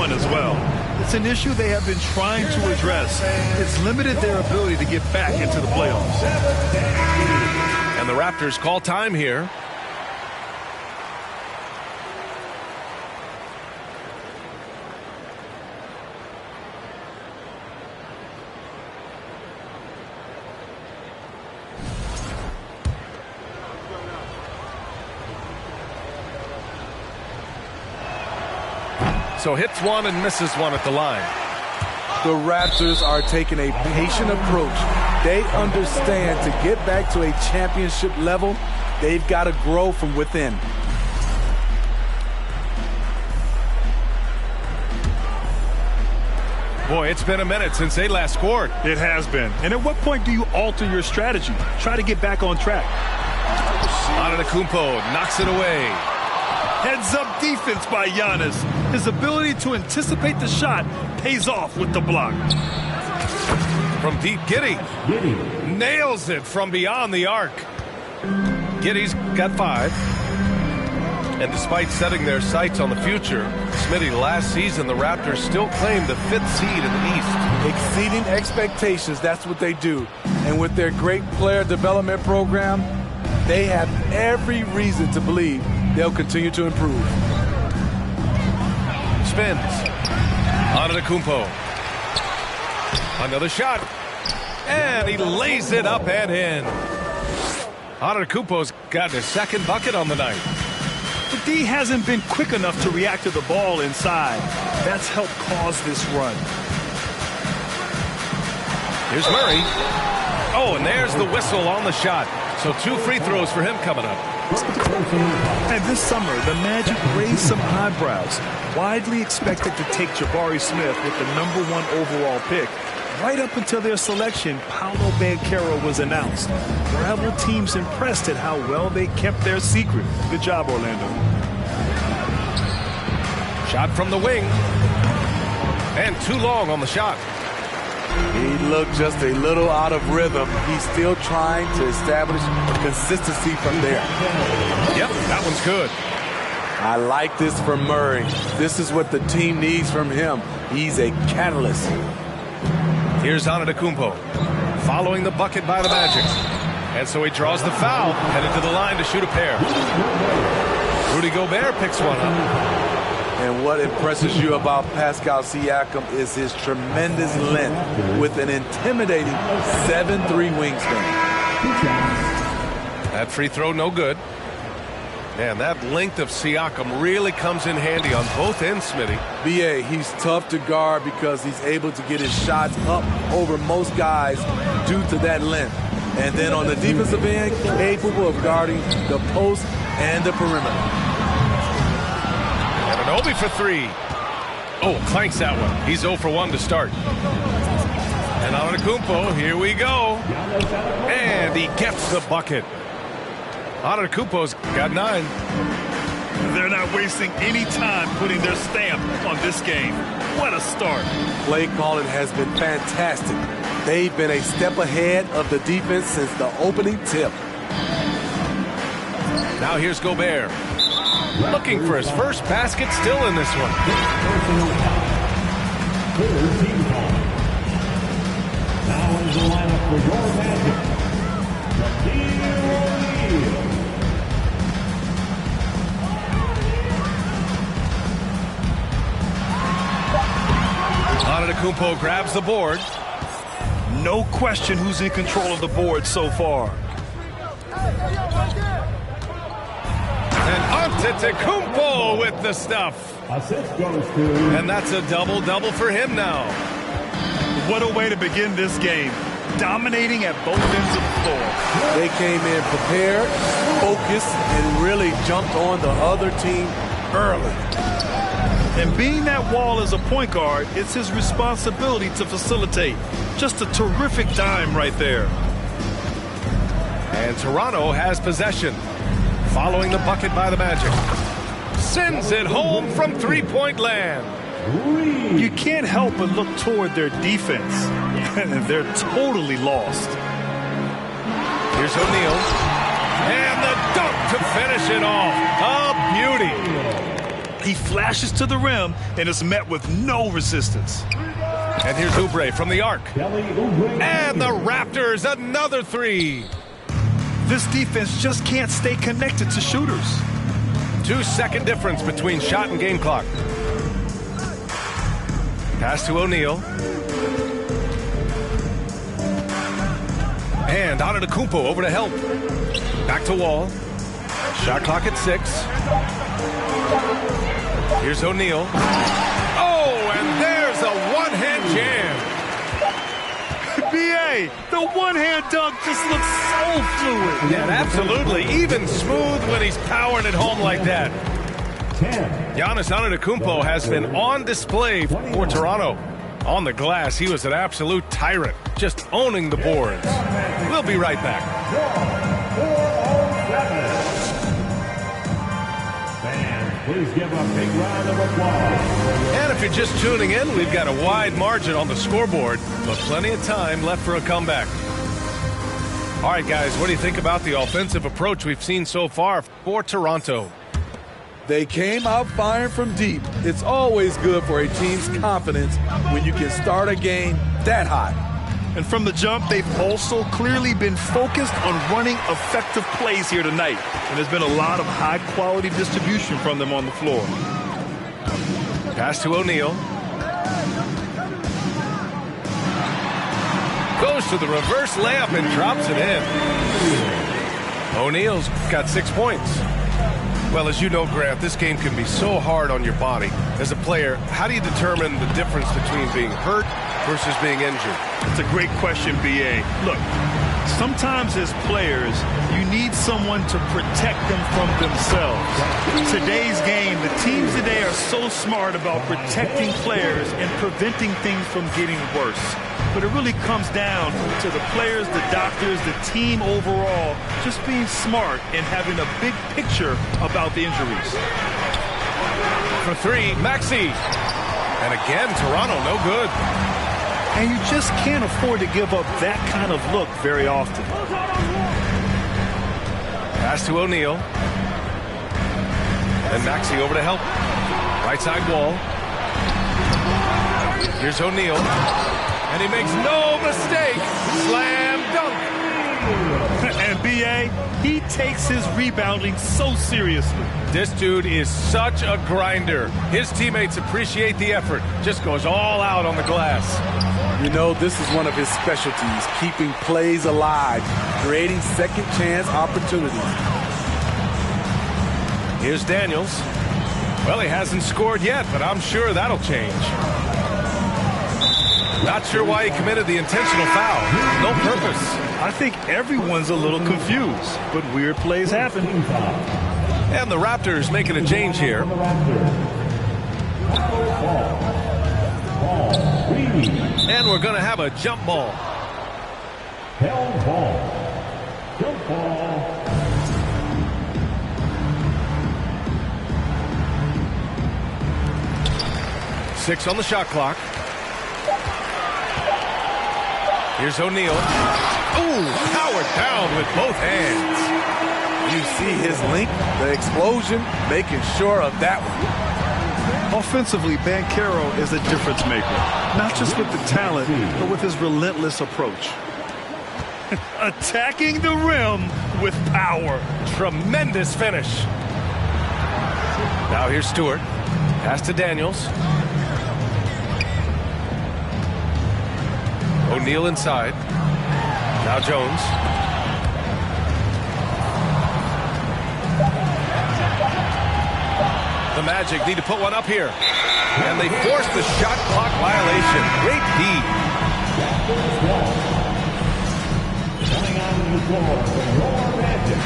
one as well. It's an issue they have been trying to address. It's limited their ability to get back into the playoffs. And the Raptors call time here. So hits one and misses one at the line. The Raptors are taking a patient approach. They understand to get back to a championship level, they've got to grow from within. Boy, it's been a minute since they last scored. It has been. And at what point do you alter your strategy? Try to get back on track. Antetokounmpo knocks it away. Heads-up defense by Giannis. His ability to anticipate the shot pays off with the block. From deep, Giddey nails it from beyond the arc. Giddey's got 5. And despite setting their sights on the future, Smitty, last season the Raptors still claimed the 5th seed in the East. Exceeding expectations, that's what they do. And with their great player development program, they have every reason to believe they'll continue to improve. Spins. Antetokounmpo. Another shot. And he lays it up and in. Antetokounmpo's got his 2nd bucket on the night. The D hasn't been quick enough to react to the ball inside. That's helped cause this run. Here's Murray. Oh, and there's the whistle on the shot. So 2 free throws for him coming up. And this summer, the Magic raised some eyebrows. Widely expected to take Jabari Smith with the #1 overall pick. Right up until their selection, Paolo Banchero was announced. Rival teams impressed at how well they kept their secret. Good job, Orlando. Shot from the wing. And too long on the shot. He looked just a little out of rhythm. He's still trying to establish consistency from there. Yep, that one's good. I like this for Murray. This is what the team needs from him. He's a catalyst. Here's Antetokounmpo, following the bucket by the Magic. And so he draws the foul, headed to the line to shoot a pair. Rudy Gobert picks one up. And what impresses you about Pascal Siakam is his tremendous length with an intimidating 7'3" wingspan. That free throw no good. Man, that length of Siakam really comes in handy on both ends, Smitty. B.A., he's tough to guard because he's able to get his shots up over most guys due to that length. And then on the defensive end, capable of guarding the post and the perimeter. And an Obi for 3. Oh, clanks that one. He's 0 for 1 to start. And Antetokounmpo, here we go. And he gets the bucket. Antetokounmpo's got 9. They're not wasting any time putting their stamp on this game. What a start. Play calling has been fantastic. They've been a step ahead of the defense since the opening tip. Now here's Gobert. Looking for his first basket, still in this one. Now in the lineup for your Magic. Antetokounmpo grabs the board. No question who's in control of the board so far. And Antetokounmpo with the stuff. Assist goes to... And that's a double-double for him now. What a way to begin this game. Dominating at both ends of the floor. They came in prepared, focused, and really jumped on the other team early. And being that wall as a point guard, it's his responsibility to facilitate. Just a terrific dime right there. And Toronto has possession. Following the bucket by the Magic. Sends it home from three-point land. You can't help but look toward their defense. They're totally lost. Here's O'Neal. And the dunk to finish it off. A beauty. He flashes to the rim and is met with no resistance. And here's Oubre from the arc. And the Raptors, another three. This defense just can't stay connected to shooters. 2-second difference between shot and game clock. Pass to O'Neal. And Antetokounmpo over to help. Back to Wall. Shot clock at 6. Here's O'Neal. Oh, and there's a one-hand jam. B.A., the one-hand dunk just looks so fluid. Yeah, absolutely. Even smooth when he's powering it home like that. Giannis Antetokounmpo has been on display for Toronto. On the glass, he was an absolute tyrant, just owning the boards. We'll be right back. Please give a big round of applause. And if you're just tuning in, we've got a wide margin on the scoreboard, but plenty of time left for a comeback. All right, guys, what do you think about the offensive approach we've seen so far for Toronto? They came out firing from deep. It's always good for a team's confidence when you can start a game that hot. And from the jump, they've also clearly been focused on running effective plays here tonight. And there's been a lot of high-quality distribution from them on the floor. Pass to O'Neal. Goes to the reverse layup and drops it in. O'Neal's got 6 points. Well, as you know, Grant, this game can be so hard on your body. As a player, how do you determine the difference between being hurt versus being injured? It's a great question, B.A. Look, sometimes as players, you need someone to protect them from themselves. Today's game, the teams today are so smart about protecting players and preventing things from getting worse. But it really comes down to the players, the doctors, the team overall, just being smart and having a big picture about the injuries. For three, Maxey. And again, Toronto, no good. And you just can't afford to give up that kind of look very often. Pass to O'Neal. And Maxey over to help. Right side Wall. Here's O'Neal. And he makes no mistake. Slam dunk. And B.A., he takes his rebounding so seriously. This dude is such a grinder. His teammates appreciate the effort. Just goes all out on the glass. You know, this is one of his specialties, keeping plays alive, creating second chance opportunities. Here's Daniels. Well, he hasn't scored yet, but I'm sure that'll change. Not sure why he committed the intentional foul. No purpose. I think everyone's a little confused, but weird plays happen. And the Raptors making a change here. And we're going to have a jump ball. Jump ball. 6 on the shot clock. Here's O'Neal. Ooh, powered down with both hands. You see his length, the explosion, making sure of that one. Offensively, Banchero is a difference maker, not just with the talent, but with his relentless approach. Attacking the rim with power. Tremendous finish. Now here's Stewart. Pass to Daniels. O'Neal inside. Now Jones. The Magic need to put one up here. And they force the shot clock violation. Great D. Coming out of the floor from your Magic.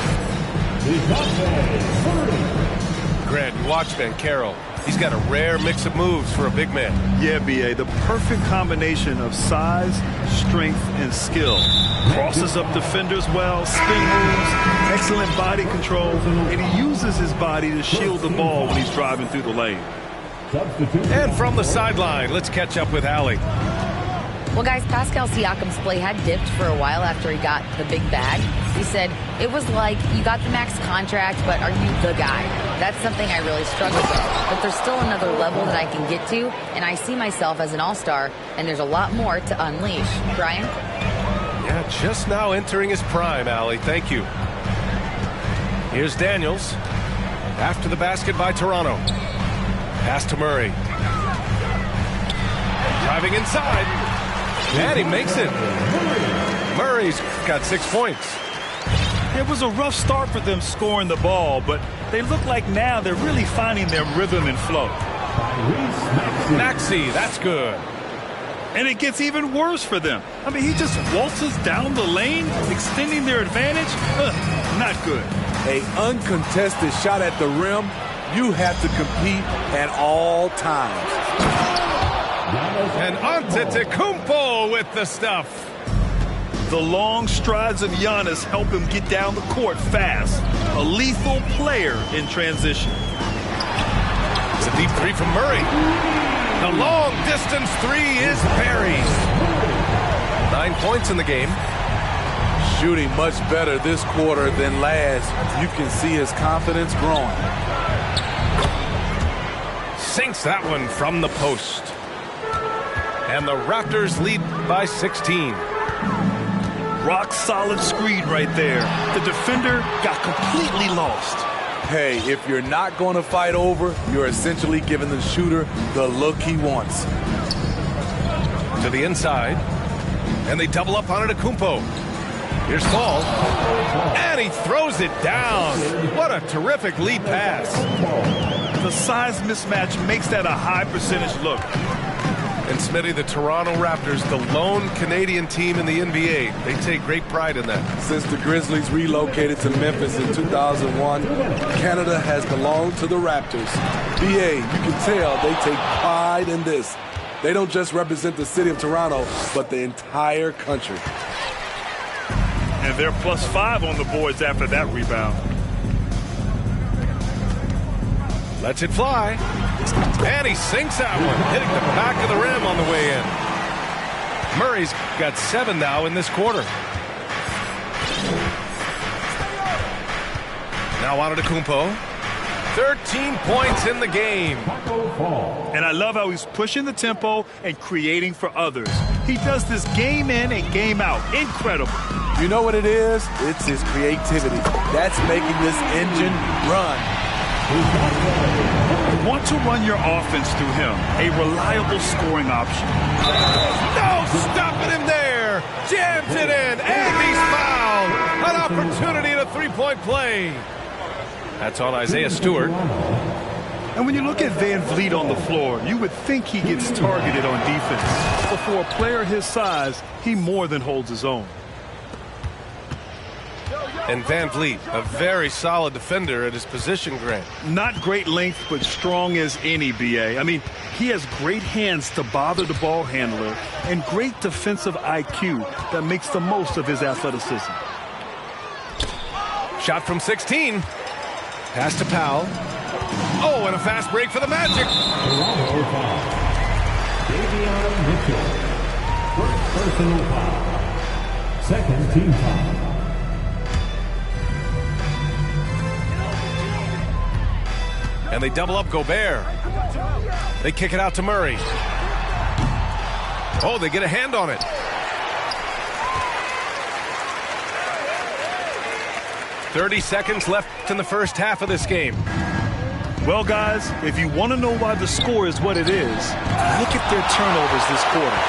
Grant, you watch Banchero. He's got a rare mix of moves for a big man. Yeah, B.A., the perfect combination of size, strength, and skill. Crosses up defenders well, spin moves, excellent body control, and he uses his body to shield the ball when he's driving through the lane. And from the sideline, let's catch up with Allie. Well, guys, Pascal Siakam's play had dipped for a while after he got the big bag. He said, it was like, you got the max contract, but are you the guy? That's something I really struggle with. But there's still another level that I can get to, and I see myself as an all-star, and there's a lot more to unleash. Brian? Yeah, just now entering his prime, Allie. Thank you. Here's Daniels. After the basket by Toronto. Pass to Murray. Driving inside. And he makes it. Murray's got 6 points. It was a rough start for them scoring the ball, but they look like now they're really finding their rhythm and flow. Maxey, that's good. And it gets even worse for them. I mean, he just waltzes down the lane, extending their advantage. Not good. An uncontested shot at the rim, you have to compete at all times. And Antetokounmpo with the stuff. The long strides of Giannis help him get down the court fast. A lethal player in transition. It's a deep three from Murray. The long distance three is buried. 9 points in the game. Shooting much better this quarter than last. You can see his confidence growing. Sinks that one from the post. And the Raptors lead by 16. Rock solid screen right there. The defender got completely lost. Hey, if you're not going to fight over, you're essentially giving the shooter the look he wants. To the inside. And they double up on Antetokounmpo. Here's Fall. And he throws it down. What a terrific lead pass. The size mismatch makes that a high percentage look. And Smitty, the Toronto Raptors, the lone Canadian team in the NBA. They take great pride in that. Since the Grizzlies relocated to Memphis in 2001, Canada has belonged to the Raptors. BA, you can tell they take pride in this. They don't just represent the city of Toronto, but the entire country. And they're +5 on the boards after that rebound. Lets it fly. And he sinks that one, hitting the back of the rim on the way in. Murray's got 7 now in this quarter. Now Antetokounmpo. 13 points in the game. And I love how he's pushing the tempo and creating for others. He does this game in and game out. Incredible. You know what it is? It's his creativity. That's making this engine run. You want to run your offense through him, a reliable scoring option. No, stopping him there. Jams it in, and he's fouled. An opportunity at a three-point play. That's on Isaiah Stewart. And when you look at Van Vliet on the floor, you would think he gets targeted on defense. But for a player his size, he more than holds his own. And Van Vliet, a very solid defender at his position, Grant. Not great length, but strong as any, BA. I mean, he has great hands to bother the ball handler and great defensive IQ that makes the most of his athleticism. Shot from 16. Pass to Powell. Oh, and a fast break for the Magic. Davion Mitchell. First personal foul. Second team foul. And they double up Gobert. They kick it out to Murray. Oh, they get a hand on it. "30 seconds left in the first half of this game. Well, guys, if you want to know why the score is what it is, look at their turnovers this quarter.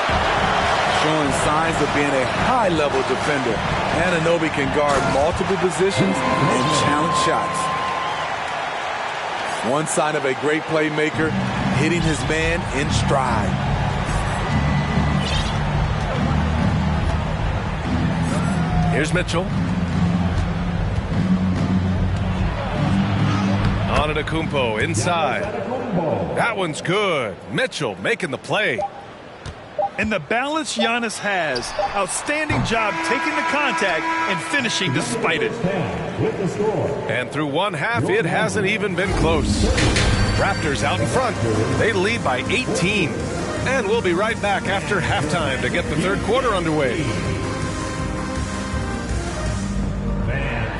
Showing signs of being a high-level defender. Anunoby can guard multiple positions and challenge shots. One sign of a great playmaker, hitting his man in stride. Here's Mitchell. Antetokounmpo inside. That one's good. Mitchell making the play. And the balance Giannis has, outstanding job taking the contact and finishing despite it. And through one half, it hasn't even been close. Raptors out in front. They lead by 18. And we'll be right back after halftime to get the third quarter underway.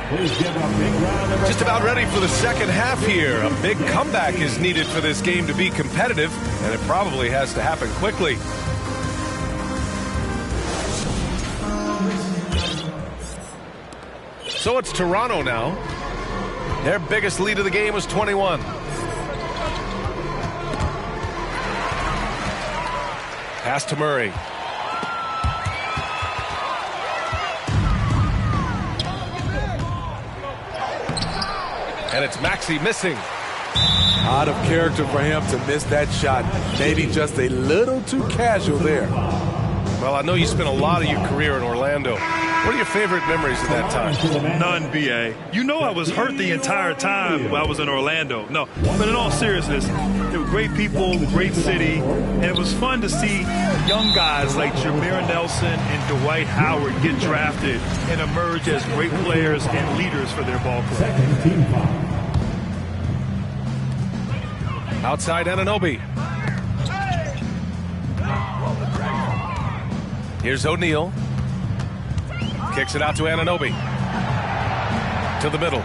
Please give a big round of Just about ready for the second half here. A big comeback is needed for this game to be competitive, and it probably has to happen quickly. So it's Toronto now. Their biggest lead of the game was 21. Pass to Murray. And it's Maxey missing. Out of character for him to miss that shot. Maybe just a little too casual there. Well, I know you spent a lot of your career in Orlando. What are your favorite memories of that time? None, B.A. You know I was hurt the entire time while I was in Orlando. No, but in all seriousness, they were great people, great city, and it was fun to see young guys like Jameer Nelson and Dwight Howard get drafted and emerge as great players and leaders for their ball club. Outside Anunoby. Here's O'Neal. Kicks it out to Anunoby. To the middle.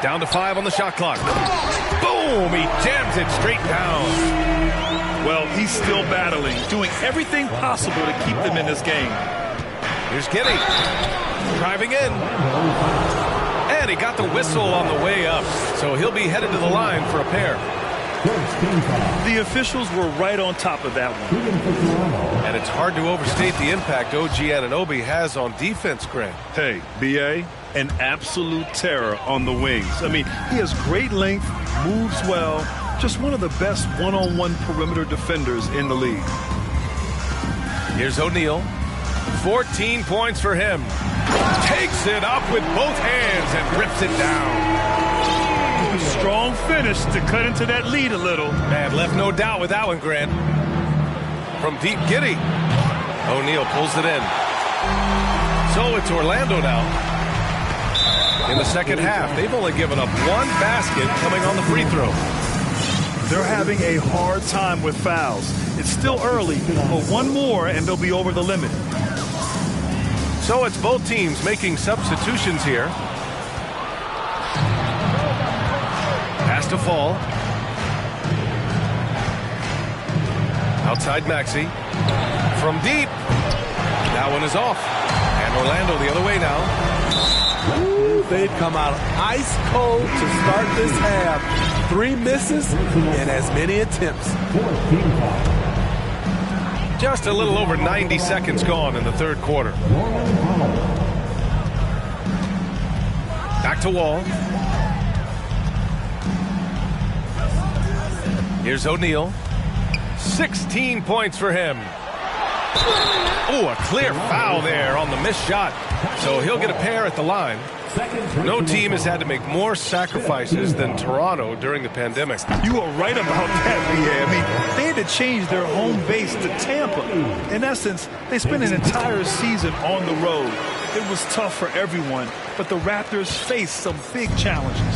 Down to 5 on the shot clock. Boom! He jams it straight down. Well, he's still battling, doing everything possible to keep them in this game. Here's Giddey. Driving in. And he got the whistle on the way up. So he'll be headed to the line for a pair. The officials were right on top of that one. And it's hard to overstate the impact OG Anunoby has on defense, Grant. Hey, B.A., an absolute terror on the wings. I mean, he has great length, moves well, just one of the best one-on-one perimeter defenders in the league. Here's O'Neal. 14 points for him. Takes it up with both hands and rips it down. Strong finish to cut into that lead a little. Man, left no doubt with that one, Grant. From deep, Giddey. O'Neal pulls it in. So it's Orlando now. In the second half, they've only given up one basket coming on the free throw. They're having a hard time with fouls. It's still early, but one more and they'll be over the limit. So it's both teams making substitutions here. Pass to Fall. Outside Maxey. From deep. That one is off. And Orlando the other way now. Ooh, they've come out ice cold to start this half. 3 misses and as many attempts. Just a little over 90 seconds gone in the third quarter. Back to Wall. Here's O'Neal. 16 points for him. Oh, a clear foul there on the missed shot. So he'll get a pair at the line. No team has had to make more sacrifices than Toronto during the pandemic. You are right about that, B.A. I mean, they had to change their home base to Tampa. In essence, they spent an entire season on the road. It was tough for everyone, but the Raptors faced some big challenges.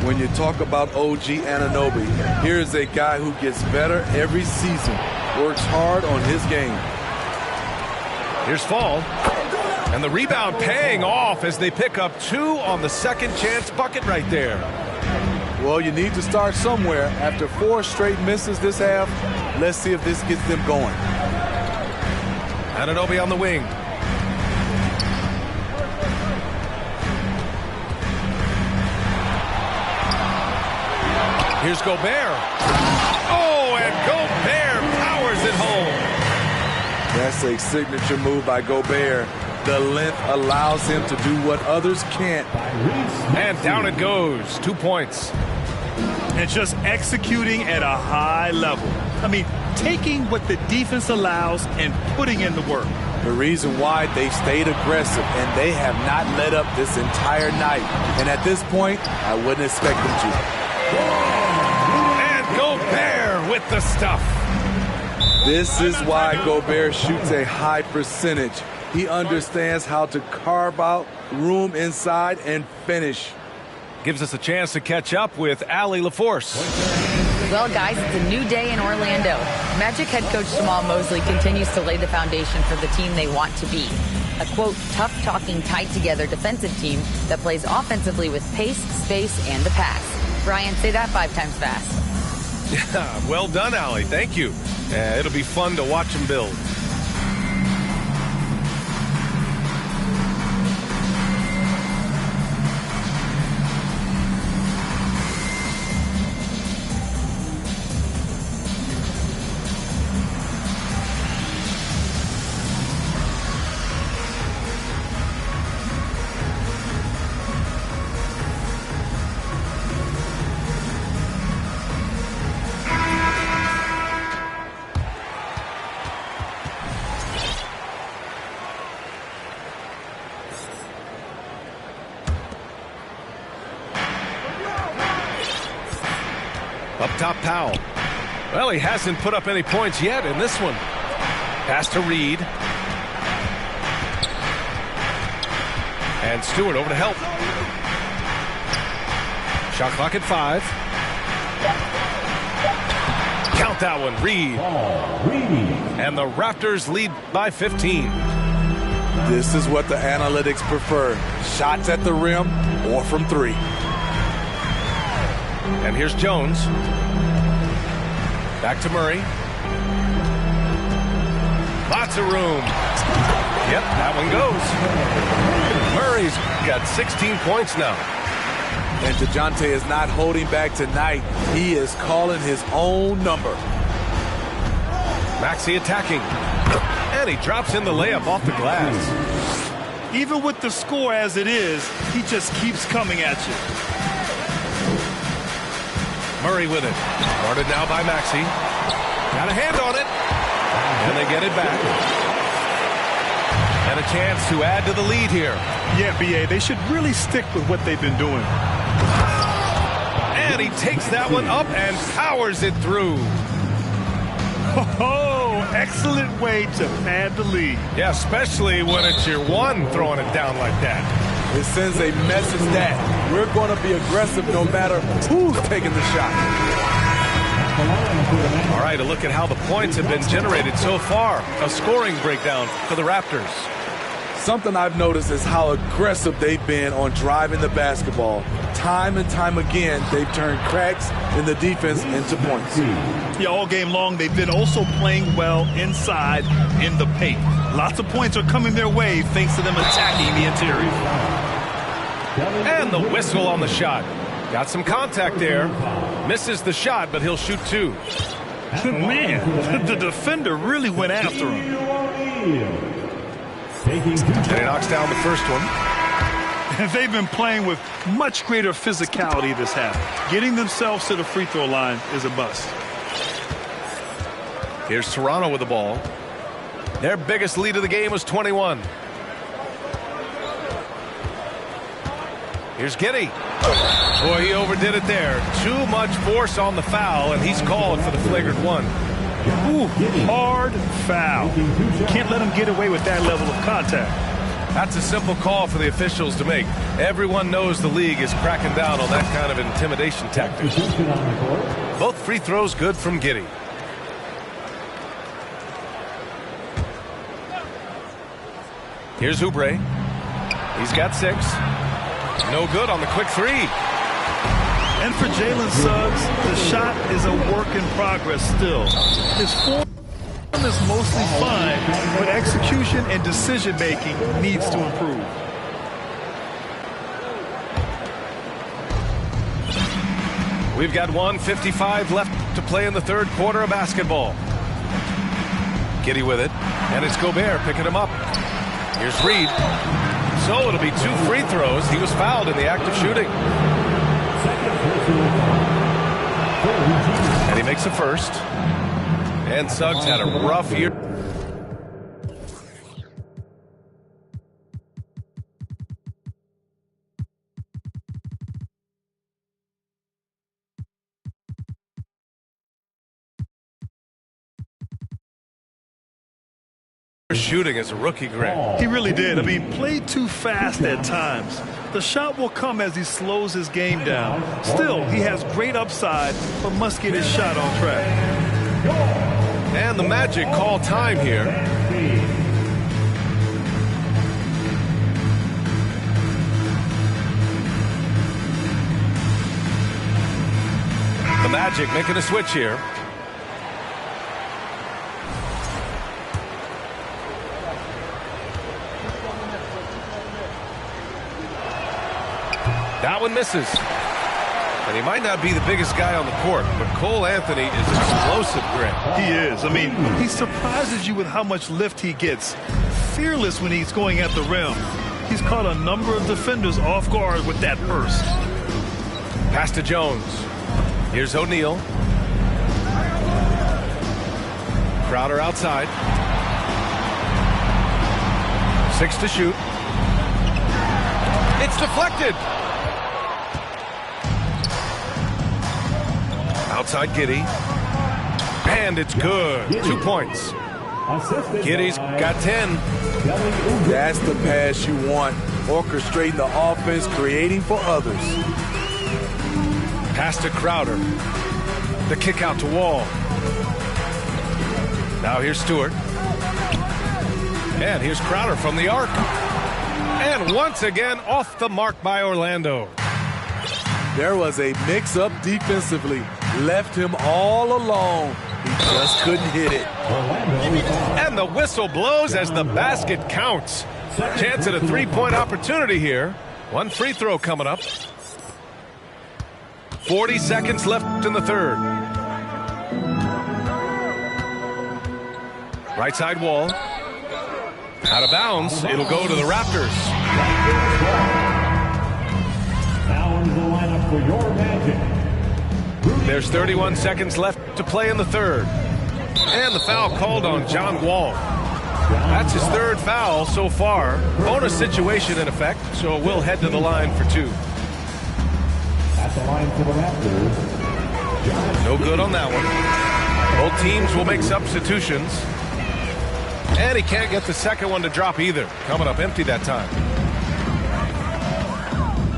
When you talk about OG Anunoby, here's a guy who gets better every season, works hard on his game. Here's Fall. And the rebound paying off as they pick up 2 on the second chance bucket right there. Well, you need to start somewhere. After 4 straight misses this half, let's see if this gets them going. Anunoby on the wing. Here's Gobert. Oh, and Gobert powers it home. That's a signature move by Gobert. The length allows him to do what others can't. And down it goes. 2 points. And just executing at a high level. I mean, taking what the defense allows and putting in the work. The reason why they stayed aggressive, and they have not let up this entire night. And at this point, I wouldn't expect them to. And Gobert with the stuff. This is why Gobert shoots a high percentage. He understands how to carve out room inside and finish. Gives us a chance to catch up with Allie LaForce. Well, guys, it's a new day in Orlando. Magic head coach Jamal Mosley continues to lay the foundation for the team they want to be. A, quote, tough-talking, tied-together defensive team that plays offensively with pace, space, and the pass. Brian, say that 5 times fast. Yeah, well done, Allie. Thank you. It'll be fun to watch them build. Up top, Powell. Well, he hasn't put up any points yet in this one. Pass to Reed. And Stewart over to help. Shot clock at 5. Count that one, Reed. And the Raptors lead by 15. This is what the analytics prefer. Shots at the rim or from 3. And here's Jones. Back to Murray. Lots of room. Yep, that one goes. Murray's got 16 points now. And DeJounte is not holding back tonight. He is calling his own number. Maxey attacking. And he drops in the layup off the glass. Even with the score as it is, he just keeps coming at you. Murray with it. Guarded now by Maxey. Got a hand on it. And they get it back. And a chance to add to the lead here. Yeah, B.A., they should really stick with what they've been doing. And he takes that one up and powers it through. Oh, excellent way to pad the lead. Yeah, especially when it's your one throwing it down like that. It sends a message that we're going to be aggressive no matter who's taking the shot. All right, a look at how the points have been generated so far. A scoring breakdown for the Raptors. Something I've noticed is how aggressive they've been on driving the basketball. Time and time again, they've turned cracks in the defense into points. Yeah, all game long, they've been also playing well inside in the paint. Lots of points are coming their way thanks to them attacking the interior. And the whistle on the shot. Got some contact there. Misses the shot, but he'll shoot 2. Man, the defender really went after him. And he knocks down the first one. They've been playing with much greater physicality this half. Getting themselves to the free throw line is a bust. Here's Toronto with the ball. Their biggest lead of the game was 21. Here's Giddey. Boy, he overdid it there. Too much force on the foul, and he's called for the flagrant 1. Ooh, hard foul. Can't let him get away with that level of contact. That's a simple call for the officials to make. Everyone knows the league is cracking down on that kind of intimidation tactic. Both free throws good from Giddey. Here's Oubre. He's got 6. No good on the quick 3. And for Jalen Suggs, the shot is a work in progress still. His form is mostly fine, but execution and decision-making needs to improve. We've got 1:55 left to play in the third quarter of basketball. Giddey with it, and it's Gobert picking him up. Here's Reed. So it'll be 2 free throws. He was fouled in the act of shooting. And he makes the first. And Suggs had a rough year. Shooting as a rookie, Greg. He really did. I mean, played too fast at times. The shot will come as he slows his game down. Still, he has great upside, but must get his shot on track. And the Magic call time here. The Magic making a switch here. That one misses. And he might not be the biggest guy on the court, but Cole Anthony is explosive, Grant. He is. I mean, he surprises you with how much lift he gets. Fearless when he's going at the rim. He's caught a number of defenders off guard with that burst. Pass to Jones. Here's O'Neal. Crowder outside. 6 to shoot. It's deflected. Outside Giddey. And it's good. 2 points. Giddey's got 10. That's the pass you want. Orchestrating the offense, creating for others. Pass to Crowder. The kick out to Wall. Now here's Stewart. And here's Crowder from the arc. And once again off the mark by Orlando. There was a mix-up defensively. Left him all alone. He just couldn't hit it. And the whistle blows as the basket counts. Chance at a three-point opportunity here. One free throw coming up. 40 seconds left in the third. Right side Wall. Out of bounds. It'll go to the Raptors. Now into the lineup for your Magic. There's 31 seconds left to play in the third. And the foul called on John Wall. That's his third foul so far. Bonus situation in effect, so we'll head to the line for 2. At the line for the Raptors. No good on that one. Both teams will make substitutions. And he can't get the second one to drop either. Coming up empty that time.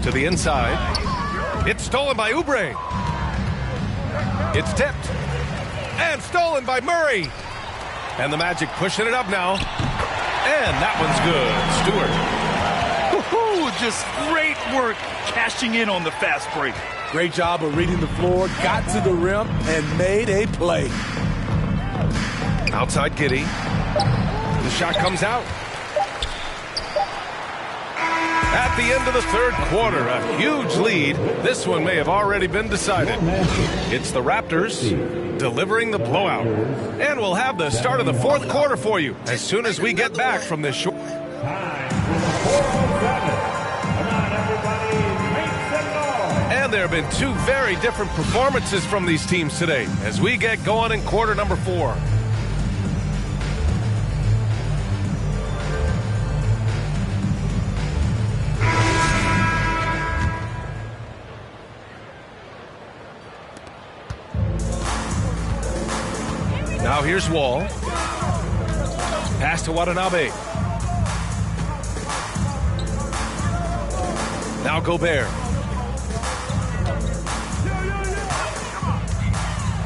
To the inside. It's stolen by Oubre. It's tipped. And stolen by Murray. And the Magic pushing it up now. And that one's good. Stewart. Woo-hoo, just great work cashing in on the fast break. Great job of reading the floor, got to the rim, and made a play. Outside Giddey. The shot comes out. At the end of the third quarter, a huge lead. This one may have already been decided. It's the Raptors delivering the blowout. And we'll have the start of the fourth quarter for you as soon as we get back from this short. And there have been 2 very different performances from these teams today as we get going in quarter number 4. Now here's Wall. Pass to Watanabe. Now Gobert.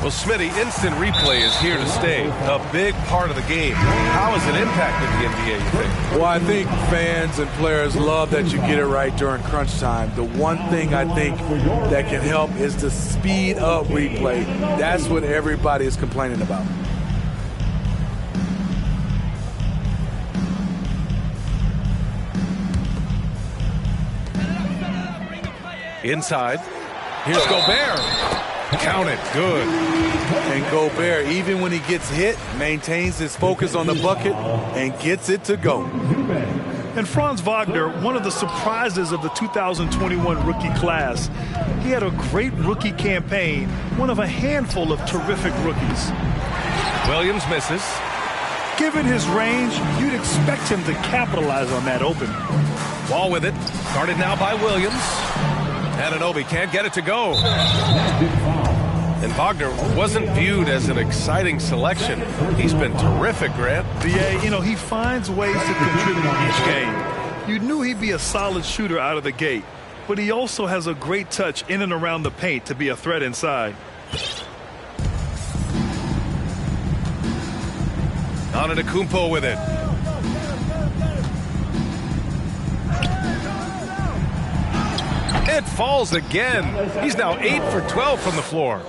Well, Smitty, instant replay is here to stay. A big part of the game. How has it impacted the NBA, you think? Well, I think fans and players love that you get it right during crunch time. The one thing I think that can help is the speed up replay. That's what everybody is complaining about. Inside. Here's Gobert. Count it. Good. And Gobert, even when he gets hit, maintains his focus on the bucket and gets it to go. And Franz Wagner, one of the surprises of the 2021 rookie class. He had a great rookie campaign, one of a handful of terrific rookies. Williams misses. Given his range, you'd expect him to capitalize on that open. Wall with it. Guarded now by Williams. Anunoby can't get it to go. And Wagner wasn't viewed as an exciting selection. He's been terrific, Grant. Yeah, you know, he finds ways to contribute each game. You knew he'd be a solid shooter out of the gate, but he also has a great touch in and around the paint to be a threat inside. Antetokounmpo with it. It falls again. He's now 8 for 12 from the floor.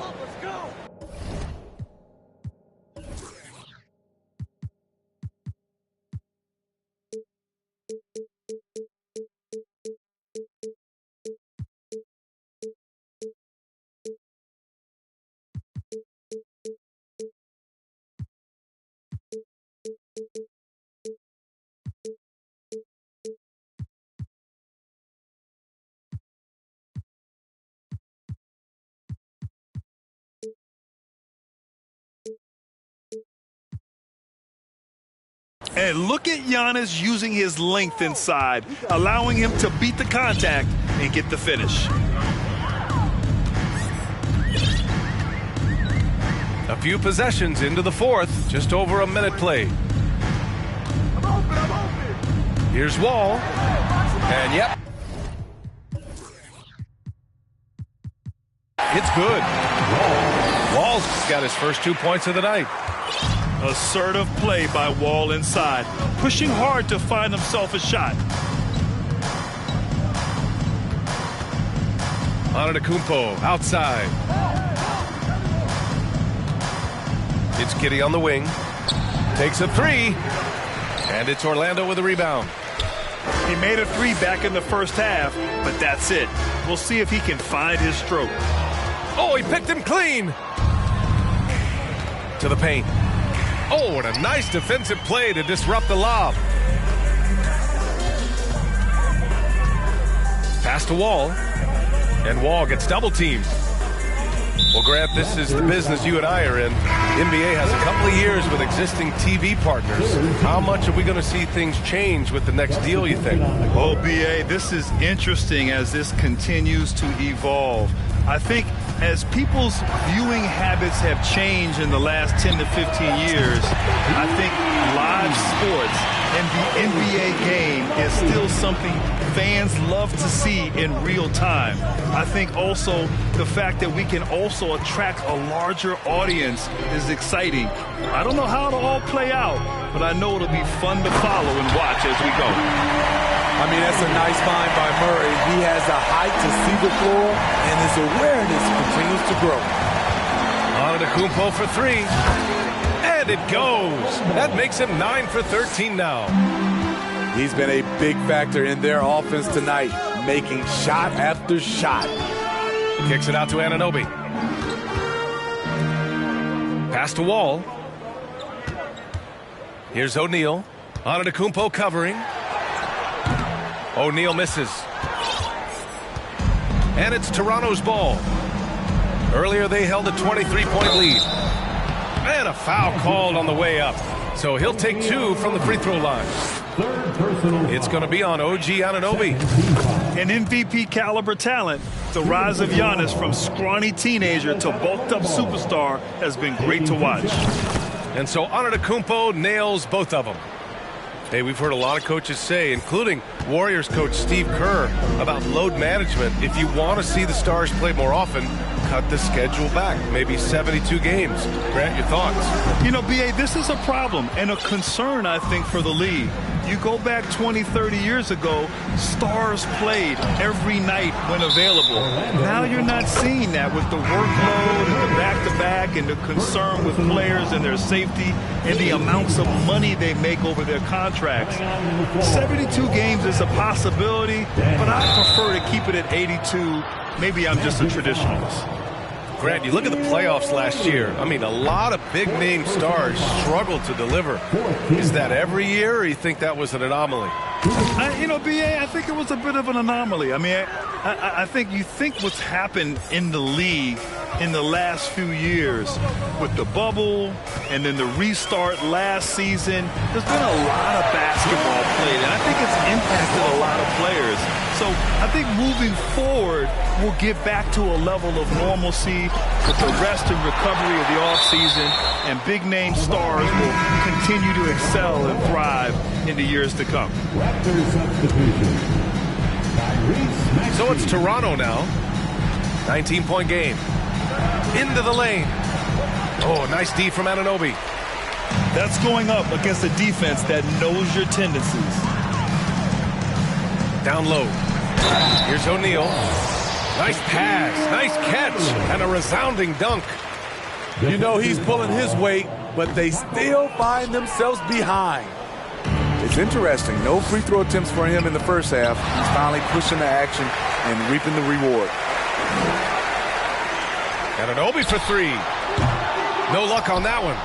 And look at Giannis using his length inside, allowing him to beat the contact and get the finish. A few possessions into the fourth, just over a minute played. Here's Wall, and yep. It's good. Wall's got his first 2 points of the night. Assertive play by Wall inside, pushing hard to find himself a shot. Antetokounmpo outside. It's Giddey on the wing. Takes a three. And it's Orlando with a rebound. He made a three back in the first half, but that's it. We'll see if he can find his stroke. Oh, he picked him clean. To the paint. Oh, and a nice defensive play to disrupt the lob. Pass to Wall. And Wall gets double teamed. Well, Grant, this is the business you and I are in. The NBA has a couple of years with existing TV partners. How much are we going to see things change with the next deal, you think? Oh, B.A., this is interesting as this continues to evolve. I think as people's viewing habits have changed in the last 10 to 15 years, I think live sports and the NBA game is still something fans love to see in real time. I think also the fact that we can also attract a larger audience is exciting. I don't know how it'll all play out, but I know it'll be fun to follow and watch as we go. I mean, that's a nice find by Murray. He has the height to see the floor, and his awareness continues to grow. Antetokounmpo for three. And it goes. That makes him 9 for 13 now. He's been a big factor in their offense tonight, making shot after shot. Kicks it out to Anunoby. Pass to Wall. Here's O'Neal. Antetokounmpo covering. O'Neal misses. And it's Toronto's ball. Earlier they held a 23-point lead. And a foul called on the way up. So he'll take two from the free throw line. It's going to be on OG Anunoby. An MVP caliber talent. The rise of Giannis from scrawny teenager to bulked up superstar has been great to watch. And so Antetokounmpo nails both of them. Hey, we've heard a lot of coaches say, including Warriors coach Steve Kerr, about load management. If you want to see the stars play more often, cut the schedule back, maybe 72 games. Grant, your thoughts? You know, B.A., this is a problem and a concern, I think, for the league. You go back 20, 30 years ago, stars played every night when available. Now you're not seeing that with the workload and the back-to-back and the concern with players and their safety and the amounts of money they make over their contracts. 72 games is a possibility, but I prefer to keep it at 82. Maybe I'm just a traditionalist. Grant, you look at the playoffs last year. I mean, a lot of big-name stars struggled to deliver. Is that every year, or you think that was an anomaly? You know, B.A., I think it was a bit of an anomaly. I mean, I think you think what's happened in the league in the last few years with the bubble and then the restart last season, there's been a lot of basketball played, and I think it's impacted a lot of players. So I think moving forward, we'll get back to a level of normalcy with the rest and recovery of the offseason, and big-name stars will continue to excel and thrive in the years to come. So it's Toronto now. 19-point game. Into the lane. Oh, nice D from Anunoby. That's going up against a defense that knows your tendencies. Down low. Here's O'Neal. Nice pass, nice catch, and a resounding dunk. You know he's pulling his weight, but they still find themselves behind. It's interesting. No free throw attempts for him in the first half. He's finally pushing the action and reaping the reward. Anunoby for three. No luck on that one.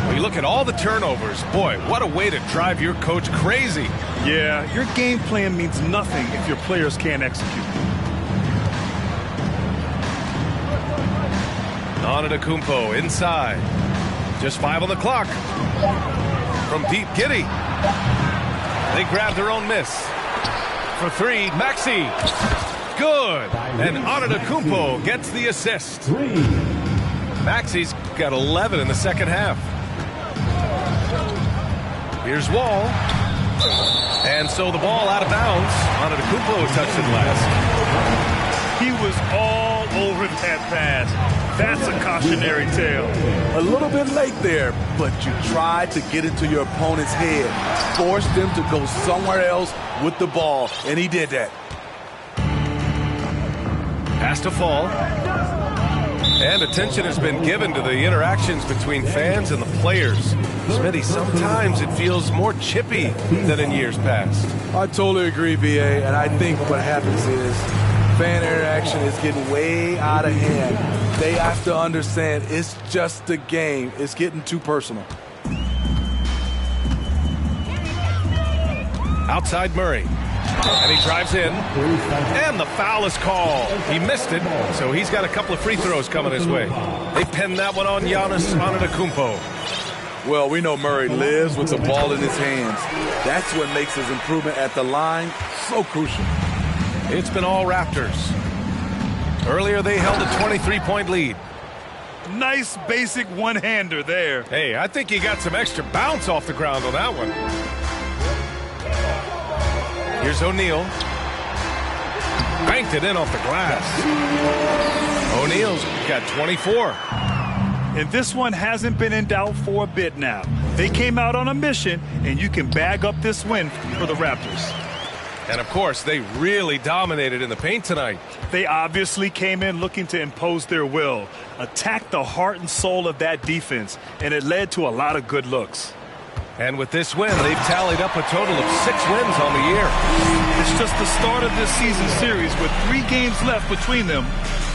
When you look at all the turnovers, boy, what a way to drive your coach crazy. Yeah, your game plan means nothing if your players can't execute. Antetokounmpo inside. Just 5 on the clock. From deep, Giddy. They grab their own miss. For 3, Maxey. Good. And Antetokounmpo gets the assist. Maxey's got 11 in the second half. Here's Wall. And so the ball out of bounds. Antetokounmpo touched it last. He was all over that pass. That's a cautionary tale. A little bit late there, but you tried to get into your opponent's head. Forced them to go somewhere else with the ball, and he did that. Pass to Fall. And attention has been given to the interactions between fans and the players. Smitty, sometimes it feels more chippy than in years past. I totally agree, BA, and I think what happens is fan interaction is getting way out of hand. They have to understand it's just a game. It's getting too personal. Outside Murray. And he drives in. And the foul is called. He missed it, so he's got a couple of free throws coming his way. They pinned that one on Giannis Antetokounmpo. Well, we know Murray lives with the ball in his hands. That's what makes his improvement at the line so crucial. It's been all Raptors. Earlier, they held a 23-point lead. Nice basic one-hander there. Hey, I think he got some extra bounce off the ground on that one. Here's O'Neal. Banked it in off the glass. O'Neal's got 24. And this one hasn't been in doubt for a bit now. They came out on a mission, and you can bag up this win for the Raptors. And, of course, they really dominated in the paint tonight. They obviously came in looking to impose their will, attack the heart and soul of that defense, and it led to a lot of good looks. And with this win, they've tallied up a total of 6 wins on the year. It's just the start of this season series with 3 games left between them,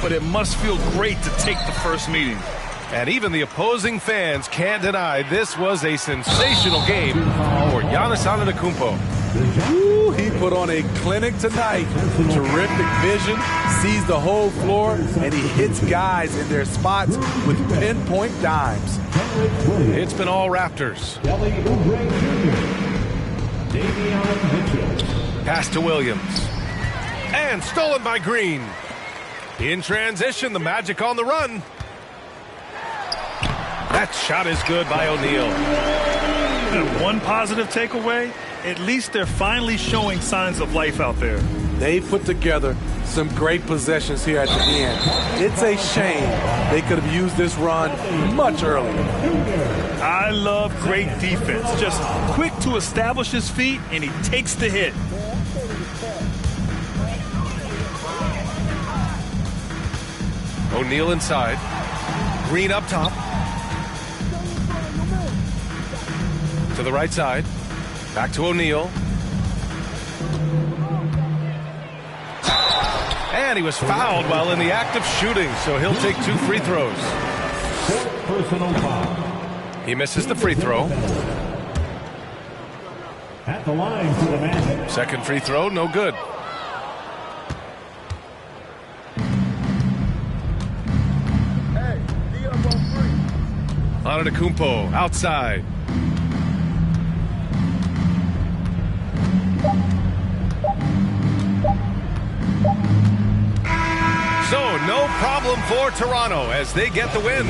but it must feel great to take the first meeting. And even the opposing fans can't deny this was a sensational game for Giannis Antetokounmpo. Ooh, he put on a clinic tonight. Terrific vision, sees the whole floor, and he hits guys in their spots with pinpoint dimes. It's been all Raptors. Pass to Williams. And stolen by Green. In transition, the Magic on the run. That shot is good by O'Neal. And one positive takeaway, at least they're finally showing signs of life out there. They put together some great possessions here at the end. It's a shame they could have used this run much earlier. I love great defense. Just quick to establish his feet, and he takes the hit. O'Neal inside. Green up top. To the right side. Back to O'Neal. And he was fouled while in the act of shooting, so he'll take 2 free throws. Personal foul. He misses the free throw. At the line for the Magic. Second free throw, no good. Antetokounmpo outside. So, no problem for Toronto as they get the win.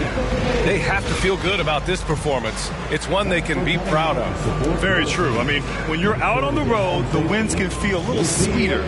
They have to feel good about this performance. It's one they can be proud of. Very true. I mean, when you're out on the road, the wins can feel a little sweeter.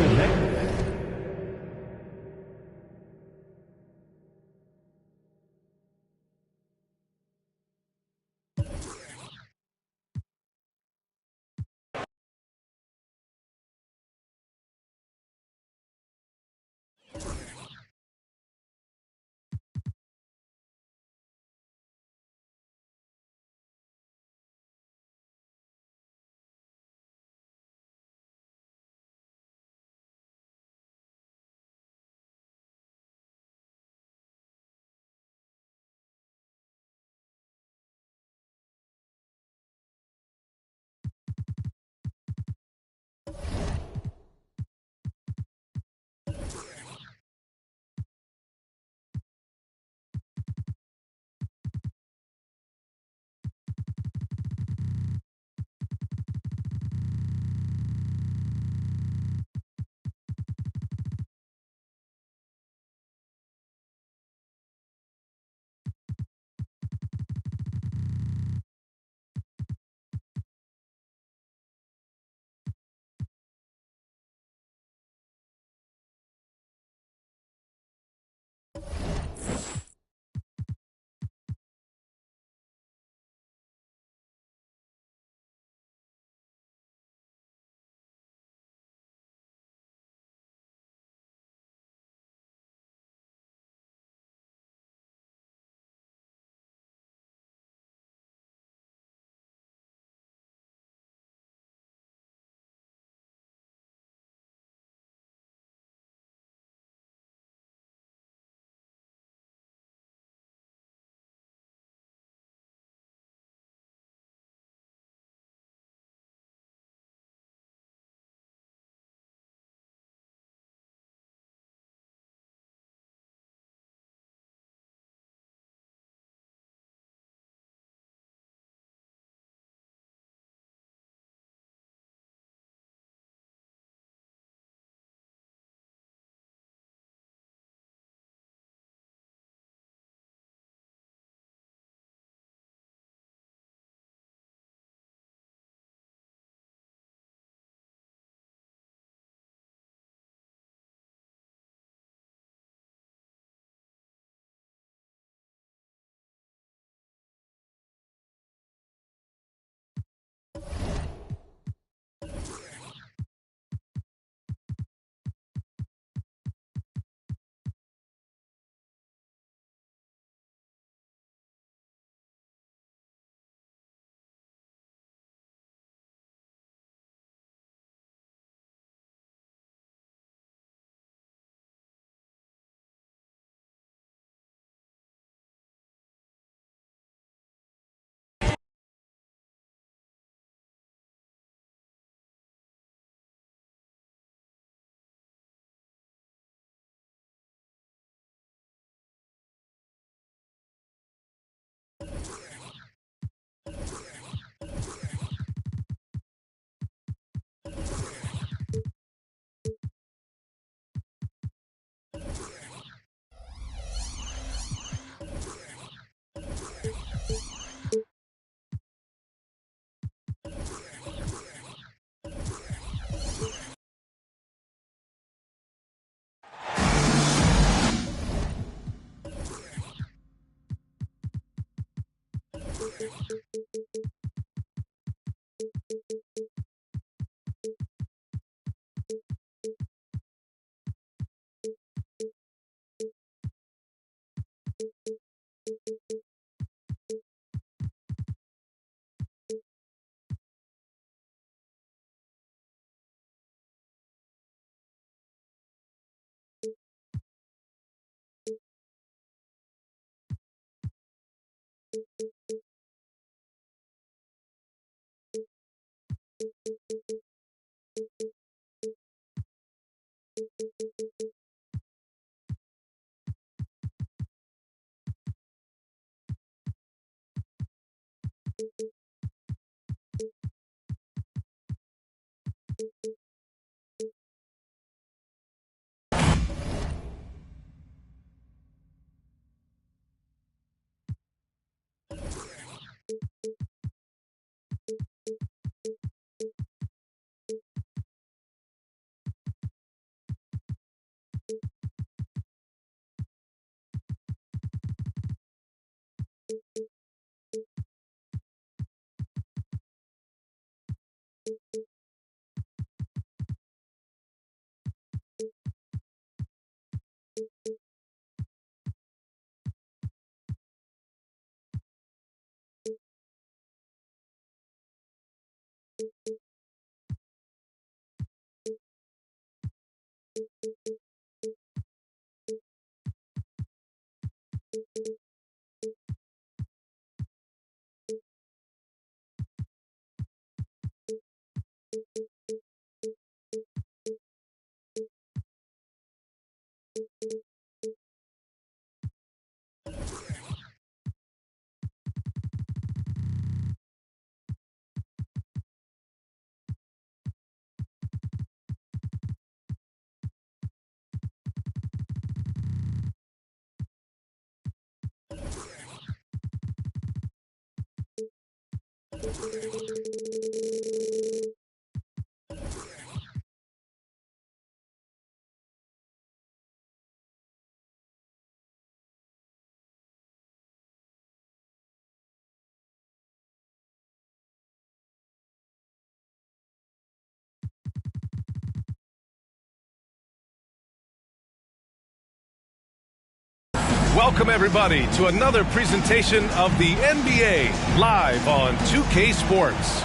Welcome, everybody, to another presentation of the NBA live on 2K Sports.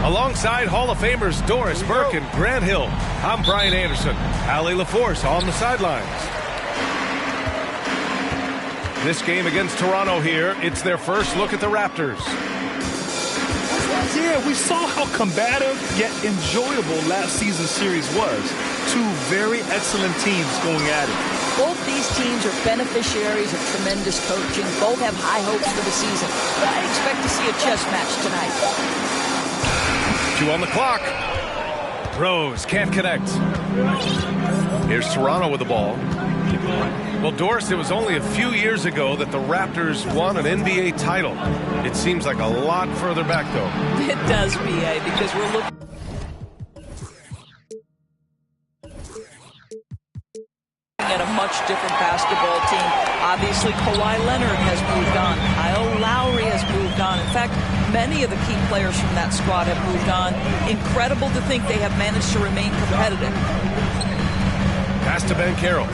Alongside Hall of Famers Doris Burke and Grant Hill, I'm Brian Anderson. Allie LaForce on the sidelines. This game against Toronto here, it's their first look at the Raptors. Yeah, we saw how combative yet enjoyable last season's series was. Two very excellent teams going at it. Both these teams are beneficiaries of tremendous coaching. Both have high hopes for the season. But I expect to see a chess match tonight. 2 on the clock. Rose can't connect. Here's Toronto with the ball. Well, Doris, it was only a few years ago that the Raptors won an NBA title. It seems like a lot further back, though. It does, B.A., because we're looking at a much different basketball team. Obviously, Kawhi Leonard has moved on. Kyle Lowry has moved on. In fact, many of the key players from that squad have moved on. Incredible to think they have managed to remain competitive. Pass to Banchero.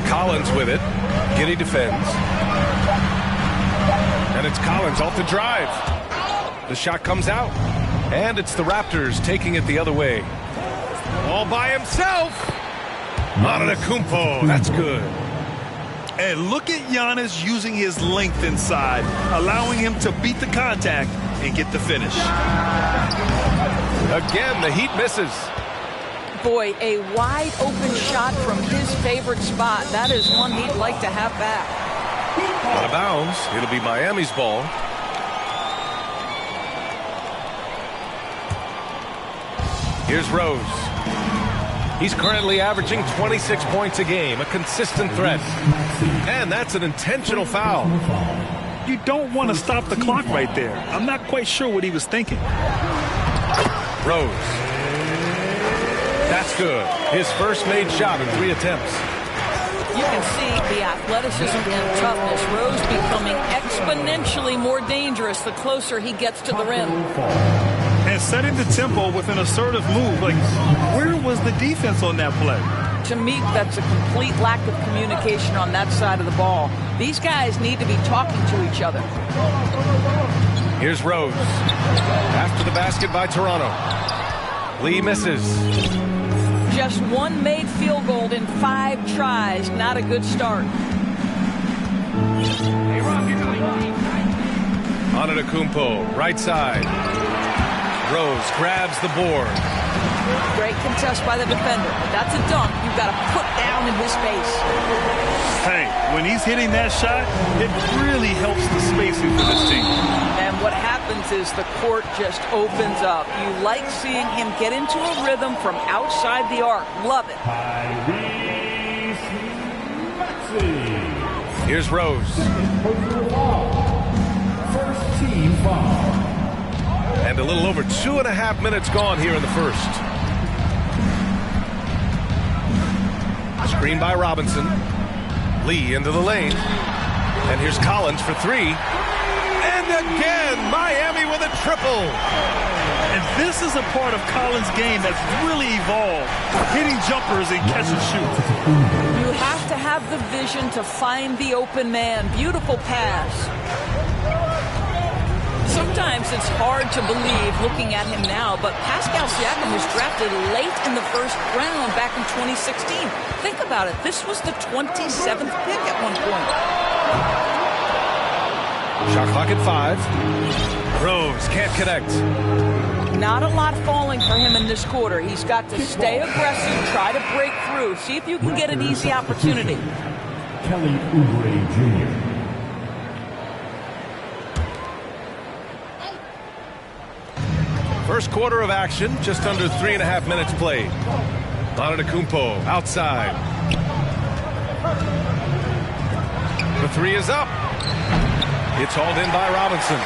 Collins with it. Giddey defends. And it's Collins off the drive. The shot comes out. And it's the Raptors taking it the other way. All by himself. Antetokounmpo, that's good. And look at Giannis using his length inside, allowing him to beat the contact and get the finish. Again, the Heat misses. Boy, a wide open shot from his favorite spot. That is one he'd like to have back. Out of bounds. It'll be Miami's ball. Here's Rose. He's currently averaging 26 points a game, a consistent threat. And that's an intentional foul. You don't want to stop the clock right there. I'm not quite sure what he was thinking. Rose. That's good. His first made shot in 3 attempts. You can see the athleticism and toughness. Rose becoming exponentially more dangerous the closer he gets to the rim. And setting the tempo with an assertive move. Like, where was the defense on that play? To me, that's a complete lack of communication on that side of the ball. These guys need to be talking to each other. Here's Rose. After the basket by Toronto. Lee misses. Just one made field goal in 5 tries. Not a good start. Antetokounmpo, right side. Rose grabs the board. Great contest by the defender. That's a dunk you've got to put down in his face. Hey, when he's hitting that shot, it really helps the spacing for this team. And what happens is the court just opens up. You like seeing him get into a rhythm from outside the arc. Love it. Here's Rose. First team foul. And a little over 2.5 minutes gone here in the first. Screen by Robinson. Lee into the lane. And here's Collins for 3. And again, Miami with a triple. And this is a part of Collins' game that's really evolved. Hitting jumpers and catch and shoot. You have to have the vision to find the open man. Beautiful pass. Sometimes it's hard to believe looking at him now, but Pascal Siakam was drafted late in the first round back in 2016. Think about it. This was the 27th pick at one point. Shot clock at 5. Rose can't connect. Not a lot falling for him in this quarter. He's got to stay aggressive, try to break through, see if you can get an easy opportunity. Kelly Oubre Jr. First quarter of action, just under 3.5 minutes played. Antetokounmpo outside. The 3 is up. It's hauled in by Robinson.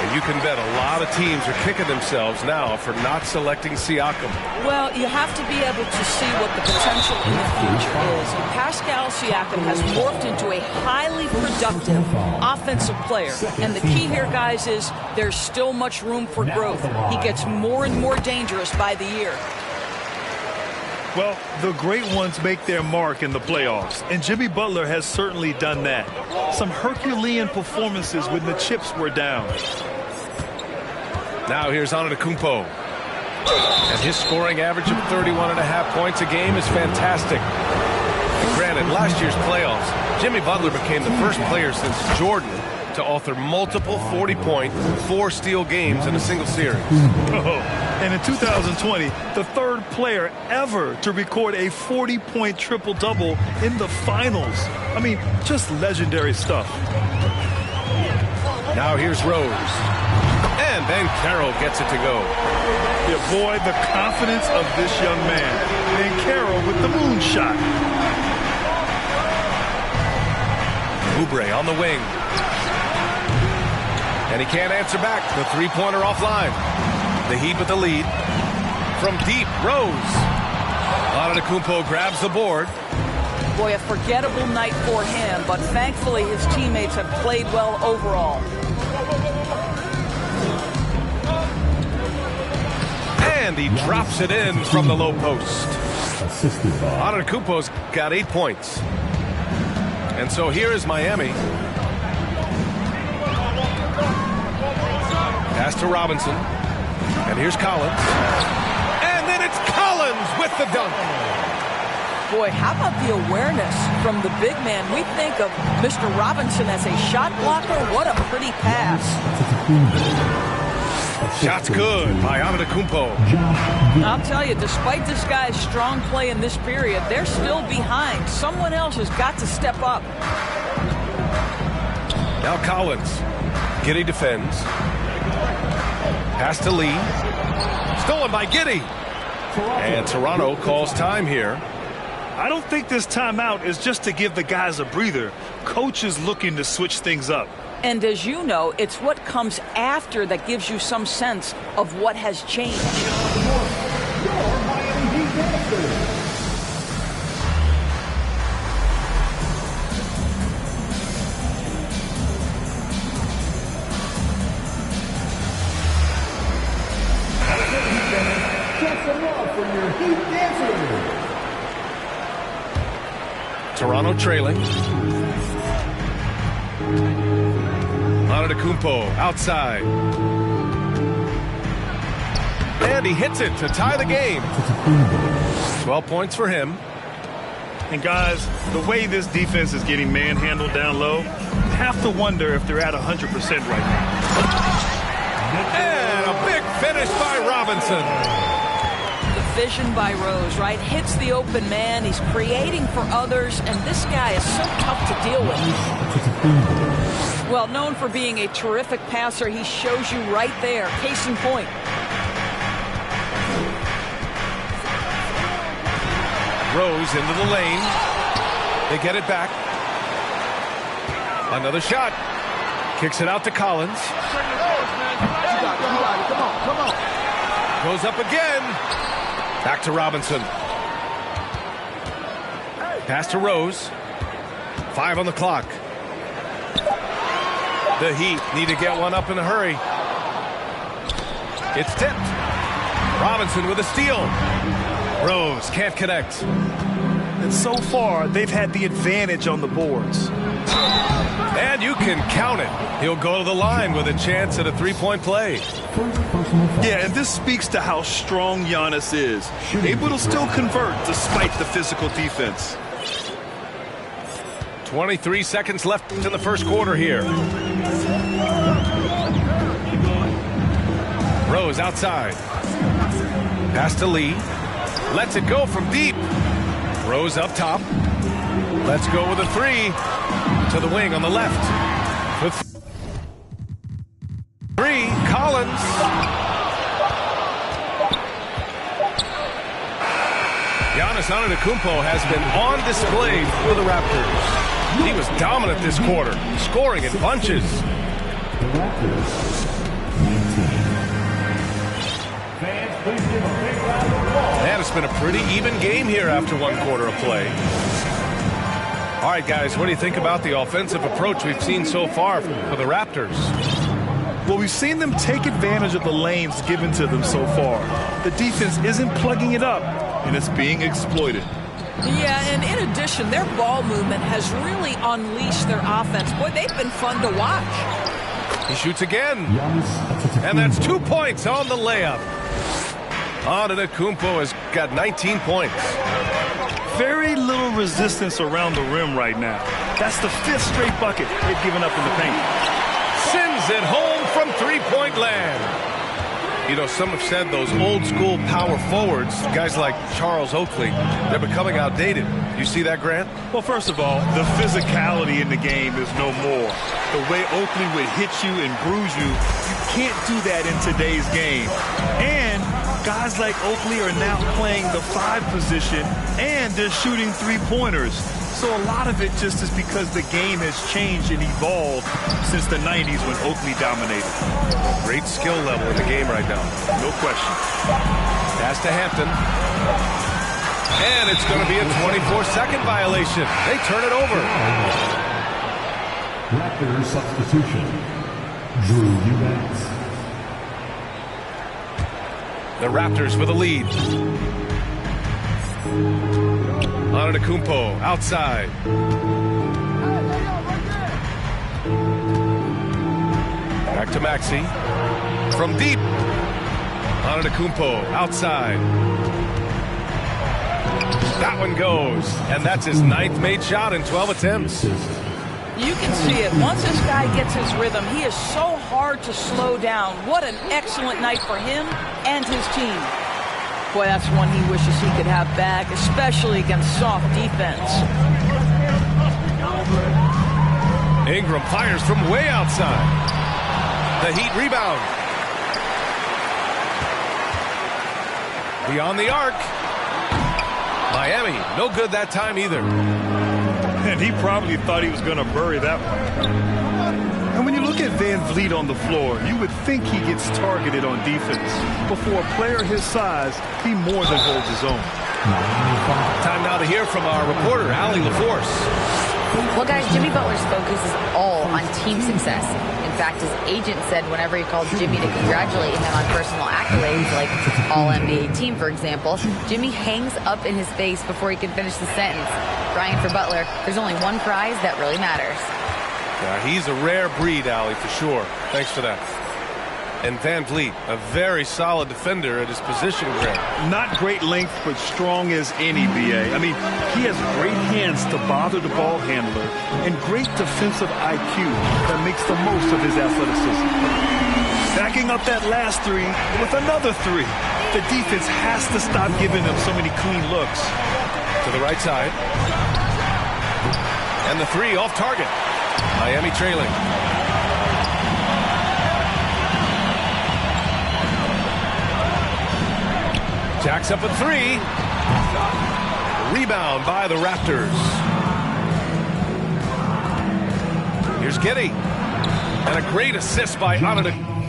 And you can bet a lot of teams are kicking themselves now for not selecting Siakam. Well, you have to be able to see what the potential in the future is. And Pascal Siakam has morphed into a highly productive offensive player. And the key here, guys, is there's still much room for growth. He gets more and more dangerous by the year. Well, the great ones make their mark in the playoffs, and Jimmy Butler has certainly done that. Some Herculean performances when the chips were down. Now here's Antetokounmpo. And his scoring average of 31.5 points a game is fantastic. And granted, last year's playoffs, Jimmy Butler became the first player since Jordan to author multiple 40-point, 4-steal games in a single series. And in 2020, the third player ever to record a 40-point triple-double in the finals. I mean, just legendary stuff. Now here's Rose. And Banchero gets it to go. Yeah, boy, the confidence of this young man. Banchero with the moonshot. Oubre on the wing. And he can't answer back. The three-pointer offline. The Heat with the lead. From deep, Rose. Antetokounmpo grabs the board. Boy, a forgettable night for him, but thankfully his teammates have played well overall. And he drops it in from the low post. Antetokounmpo's got 8 points. And so here is Miami. Pass to Robinson. And here's Collins. And then it's Collins with the dunk. Boy, how about the awareness from the big man? We think of Mr. Robinson as a shot blocker. What a pretty pass. Shot's good by Antetokounmpo. I'll tell you, despite this guy's strong play in this period, they're still behind. Someone else has got to step up. Now Collins. Giddey defends. Pass to Lee. Stolen by Giddey. And Toronto calls time here. I don't think this timeout is just to give the guys a breather. Coach is looking to switch things up. And as you know, it's what comes after that gives you some sense of what has changed. Toronto trailing. Antetokounmpo outside. And he hits it to tie the game. 12 points for him. And guys, the way this defense is getting manhandled down low, you have to wonder if they're at 100% right now. And a big finish by Robinson. The vision by Rose, right? Hits the open man. He's creating for others, and this guy is so tough to deal with. Well, known for being a terrific passer, he shows you right there. Case in point. Rose into the lane. They get it back. Another shot. Kicks it out to Collins. Come on. Goes up again. Back to Robinson. Pass to Rose. 5 on the clock. The Heat need to get one up in a hurry. It's tipped. Robinson with a steal. Rose can't connect. And so far, they've had the advantage on the boards. And you can count it. He'll go to the line with a chance at a three-point play. Yeah, and this speaks to how strong Giannis is. Able to still convert despite the physical defense. 23 seconds left in the first quarter here. Rose outside. Pass to Lee. Lets it go from deep. Rose up top. Let's go with a three. To the wing on the left. With three, Collins. Giannis Antetokounmpo has been on display for the Raptors. He was dominant this quarter, scoring in bunches. And it's been a pretty even game here after one quarter of play. All right, guys, what do you think about the offensive approach we've seen so far for the Raptors? Well, we've seen them take advantage of the lanes given to them so far. The defense isn't plugging it up, and it's being exploited. Yeah, and in addition, their ball movement has really unleashed their offense. Boy, they've been fun to watch. He shoots again. And that's 2 points on the layup. Antetokounmpo has got 19 points. Very little resistance around the rim right now. That's the 5th straight bucket they've given up in the paint. Sends it home from three-point land. You know, some have said those old-school power forwards, guys like Charles Oakley, they're becoming outdated. You see that, Grant? Well, first of all, the physicality in the game is no more. The way Oakley would hit you and bruise you, you can't do that in today's game. And guys like Oakley are now playing the 5 position, and they're shooting three-pointers. So a lot of it just is because the game has changed and evolved since the 90s when Oakley dominated. Great skill level in the game right now. No question. Pass to Hampton. And it's going to be a 24-second violation. They turn it over. Raptors substitution. Drew Eubanks. The Raptors with a lead. Antetokounmpo outside. Back to Maxey. From deep. Antetokounmpo outside. That one goes. And that's his 9th made shot in 12 attempts. You can see it. Once this guy gets his rhythm, he is so hard to slow down. What an excellent night for him and his team. Boy, that's one he wishes he could have back, especially against soft defense. Ingram fires from way outside. The Heat rebound. Beyond the arc. Miami, no good that time either. And he probably thought he was going to bury that one. And when you look at Van Vliet on the floor, you would think he gets targeted on defense. But for a player his size, he more than holds his own. Time now to hear from our reporter, Allie LaForce. Well, guys, Jimmy Butler's focus is all on team success. In fact, his agent said whenever he called Jimmy to congratulate him on personal accolades, like All-NBA team, for example, Jimmy hangs up in his face before he can finish the sentence. Brian, for Butler, there's only one prize that really matters. Yeah, he's a rare breed, Allie, for sure. Thanks for that. And Van Vliet, a very solid defender at his position grade. Not great length, but strong as any, B.A. I mean, he has great hands to bother the ball handler and great defensive IQ that makes the most of his athleticism. Backing up that last three with another three. The defense has to stop giving them so many clean looks. To the right side. And the three off target. Miami trailing. Jacks up a three. Rebound by the Raptors. Here's Giddey. And a great assist by Antetokounmpo.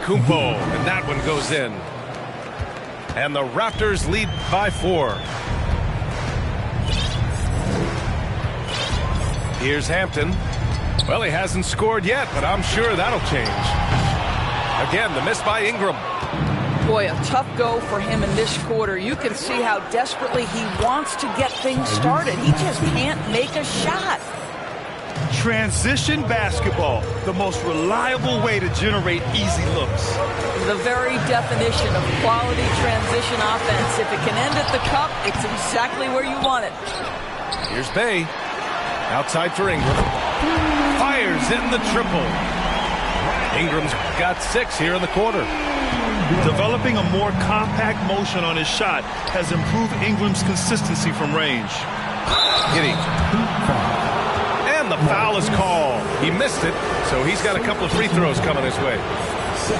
And that one goes in. And the Raptors lead by 4. Here's Hampton. Well, he hasn't scored yet, but I'm sure that'll change. Again, the miss by Ingram. Boy, a tough go for him in this quarter. You can see how desperately he wants to get things started. He just can't make a shot. Transition basketball, the most reliable way to generate easy looks. The very definition of quality transition offense. If it can end at the cup, it's exactly where you want it. Here's Bay. Outside for Ingram. Fires in the triple. Ingram's got 6 here in the quarter. Developing a more compact motion on his shot has improved Ingram's consistency from range. Giddey. And the foul is called. He missed it, so he's got a couple of free throws coming his way.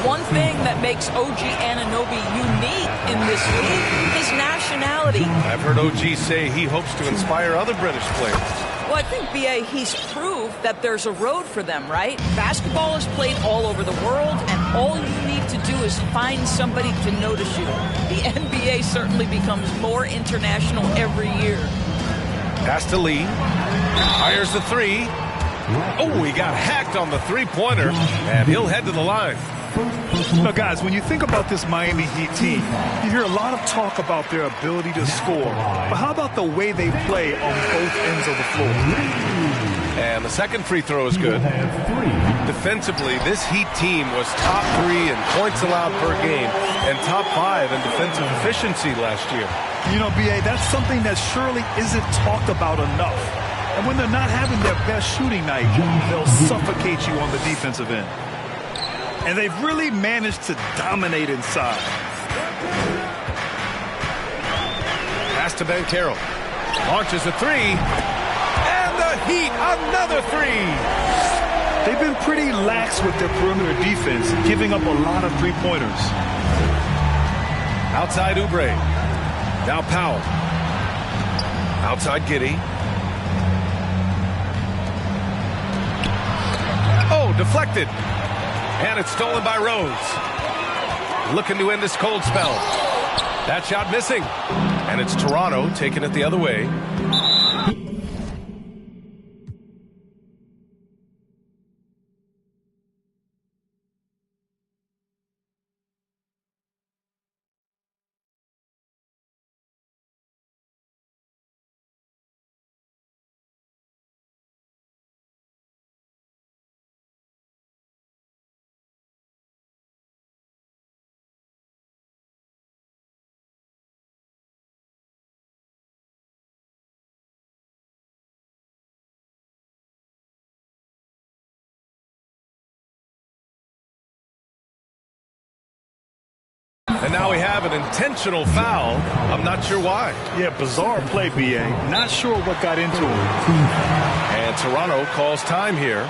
One thing that makes OG Anunoby unique in this league is nationality. I've heard OG say he hopes to inspire other British players. Well, I think, B.A., he's proved that there's a road for them, right? Basketball is played all over the world, and all you need to do is find somebody to notice you. The NBA certainly becomes more international every year. Pass to Lee. Fires the three. Oh, he got hacked on the three-pointer, and he'll head to the line. Now, guys, when you think about this Miami Heat team, you hear a lot of talk about their ability to score. But how about the way they play on both ends of the floor? And the second free throw is good. Defensively, this Heat team was top 3 in points allowed per game and top 5 in defensive efficiency last year. You know, B.A., that's something that surely isn't talked about enough. And when they're not having their best shooting night, they'll suffocate you on the defensive end. And they've really managed to dominate inside. Pass to Banchero. Launches a three. And the Heat, another three. They've been pretty lax with their perimeter defense, giving up a lot of three-pointers. Outside Oubre. Now Powell. Outside Giddey. Oh, deflected. And it's stolen by Rose. Looking to end this cold spell. That shot missing. And it's Toronto taking it the other way. now we have an intentional foul. I'm not sure why. Yeah, bizarre play, B.A. Not sure what got into him. And Toronto calls time here.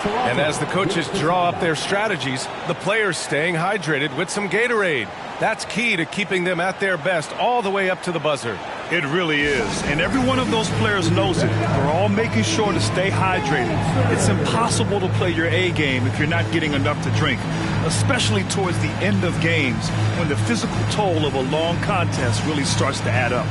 And as the coaches draw up their strategies, the players staying hydrated with some Gatorade. That's key to keeping them at their best all the way up to the buzzer. It really is. And every one of those players knows it. They're all making sure to stay hydrated. It's impossible to play your A game if you're not getting enough to drink, especially towards the end of games when the physical toll of a long contest really starts to add up.